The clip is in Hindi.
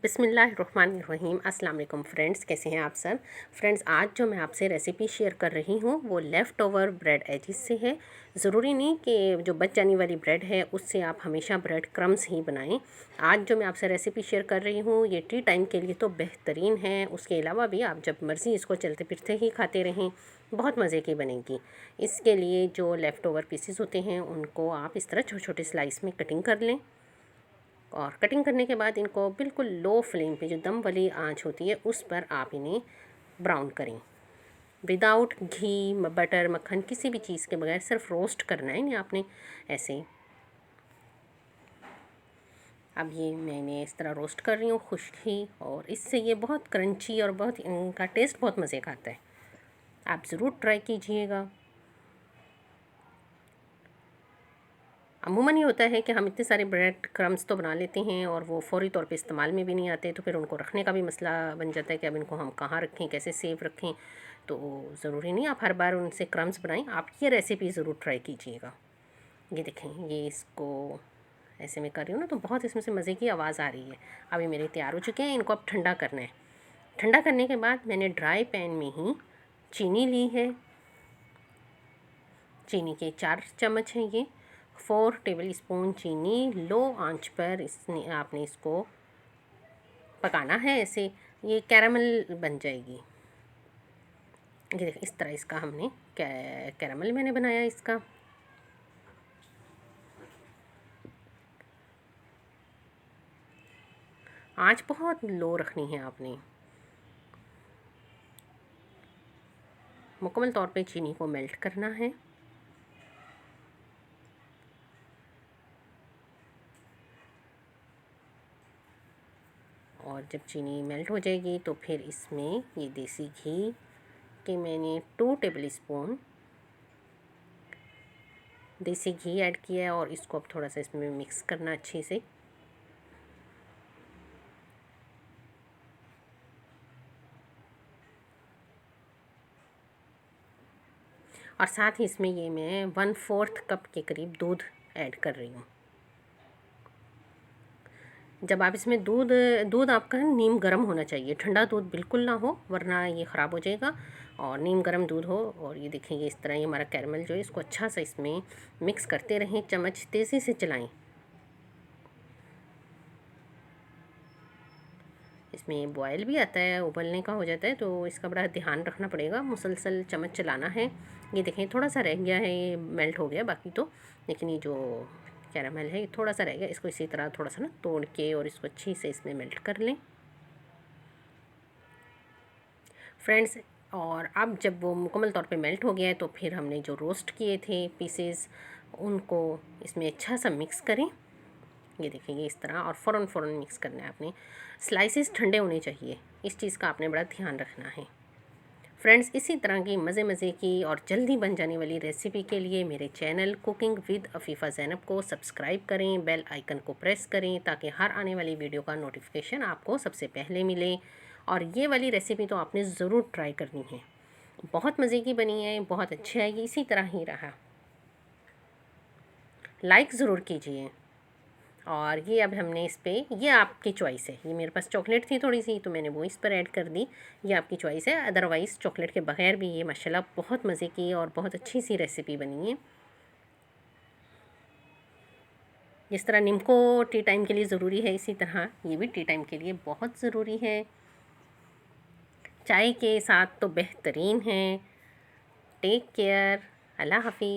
बिस्मिल्लाहिर्रहमानिर्रहीम। अस्सलाम वालेकुम फ्रेंड्स, कैसे हैं आप सब। फ्रेंड्स, आज जो मैं आपसे रेसिपी शेयर कर रही हूँ वो लेफ़्ट ओवर ब्रेड एजिस से है। ज़रूरी नहीं कि जो बच जाने वाली ब्रेड है उससे आप हमेशा ब्रेड क्रम्स ही बनाएं। आज जो मैं आपसे रेसिपी शेयर कर रही हूँ ये टी टाइम के लिए तो बेहतरीन है। उसके अलावा भी आप जब मर्ज़ी इसको चलते फिरते ही खाते रहें, बहुत मज़े की बनेगी। इसके लिए जो लेफ़्ट ओवर पीसेस होते हैं उनको आप इस तरह छोटे छोटे स्लाइस में कटिंग कर लें और कटिंग करने के बाद इनको बिल्कुल लो फ्लेम पे, जो दम वाली आंच होती है उस पर आप इन्हें ब्राउन करें। विदाउट घी, बटर, मक्खन, किसी भी चीज़ के बगैर सिर्फ रोस्ट करना है इन्हें आपने ऐसे। अब ये मैंने इस तरह रोस्ट कर रही हूँ खुश्क ही, और इससे ये बहुत क्रंची और बहुत इनका टेस्ट बहुत मज़े का आता है। आप ज़रूर ट्राई कीजिएगा। अमूमन ये होता है कि हम इतने सारे ब्रेड क्रम्स तो बना लेते हैं और वो फ़ौरी तौर पे इस्तेमाल में भी नहीं आते, तो फिर उनको रखने का भी मसला बन जाता है कि अब इनको हम कहाँ रखें, कैसे सेव रखें। तो ज़रूरी नहीं आप हर बार उनसे क्रम्स बनाएं। आप ये रेसिपी ज़रूर ट्राई कीजिएगा। ये देखें, ये इसको ऐसे में कर रही हूँ ना तो बहुत इसमें से मज़े की आवाज़ आ रही है। अब ये मेरे तैयार हो चुके हैं, इनको अब ठंडा करना है। ठंडा करने के बाद मैंने ड्राई पैन में ही चीनी ली है। चीनी के 4 चम्मच हैं ये। 4 टेबल स्पून चीनी लो आंच पर आपने इसको पकाना है। ऐसे ये कैरामल बन जाएगी। ये देखिए, इस तरह इसका हमने कैरामल मैंने बनाया इसका। आंच बहुत लो रखनी है आपने। मुकम्मल तौर पे चीनी को मेल्ट करना है। और जब चीनी मेल्ट हो जाएगी तो फिर इसमें ये देसी घी के मैंने 2 टेबल स्पून देसी घी ऐड किया है और इसको अब थोड़ा सा इसमें मिक्स करना अच्छे से। और साथ ही इसमें ये मैं 1/4 कप के करीब दूध ऐड कर रही हूँ। जब आप इसमें दूध आपका नीम गर्म होना चाहिए, ठंडा दूध बिल्कुल ना हो वरना ये ख़राब हो जाएगा। और नीम गर्म दूध हो। और ये देखें, ये इस तरह ये हमारा कैरमल जो है इसको अच्छा सा इसमें मिक्स करते रहें, चम्मच तेज़ी से चलाएं। इसमें बॉयल भी आता है, उबलने का हो जाता है, तो इसका बड़ा ध्यान रखना पड़ेगा, मुसलसल चम्मच चलाना है। ये देखें, थोड़ा सा रह गया है, ये मेल्ट हो गया बाकी तो, लेकिन ये जो कैरामल है ये थोड़ा सा रह गया। इसको इसी तरह थोड़ा सा ना तोड़ के और इसको अच्छी से इसमें मेल्ट कर लें फ्रेंड्स। और अब जब वो मुकम्मल तौर पे मेल्ट हो गया है तो फिर हमने जो रोस्ट किए थे पीसेस उनको इसमें अच्छा सा मिक्स करें। ये देखिए, ये इस तरह, और फ़ौरन मिक्स करना है आपने। स्लाइसेस ठंडे होने चाहिए, इस चीज़ का आपने बड़ा ध्यान रखना है फ्रेंड्स। इसी तरह की मज़े की और जल्दी बन जाने वाली रेसिपी के लिए मेरे channel cooking with Afifa Zainab को सब्सक्राइब करें, बेल आइकन को प्रेस करें ताकि हर आने वाली वीडियो का नोटिफिकेशन आपको सबसे पहले मिले। और ये वाली रेसिपी तो आपने ज़रूर ट्राई करनी है, बहुत मज़े की बनी है, बहुत अच्छी आएगी। इसी तरह ही रहा, लाइक ज़रूर कीजिए। और ये अब हमने इस पर, ये आपकी चॉइस है, ये मेरे पास चॉकलेट थी थोड़ी सी तो मैंने वो इस पर ऐड कर दी। ये आपकी चॉइस है, अदरवाइज़ चॉकलेट के बगैर भी ये माशाल्लाह बहुत मज़े की और बहुत अच्छी सी रेसिपी बनी है। जिस तरह नींबू टी टाइम के लिए ज़रूरी है, इसी तरह ये भी टी टाइम के लिए बहुत ज़रूरी है। चाय के साथ तो बेहतरीन है। टेक केयर, अल्लाह हाफिज़।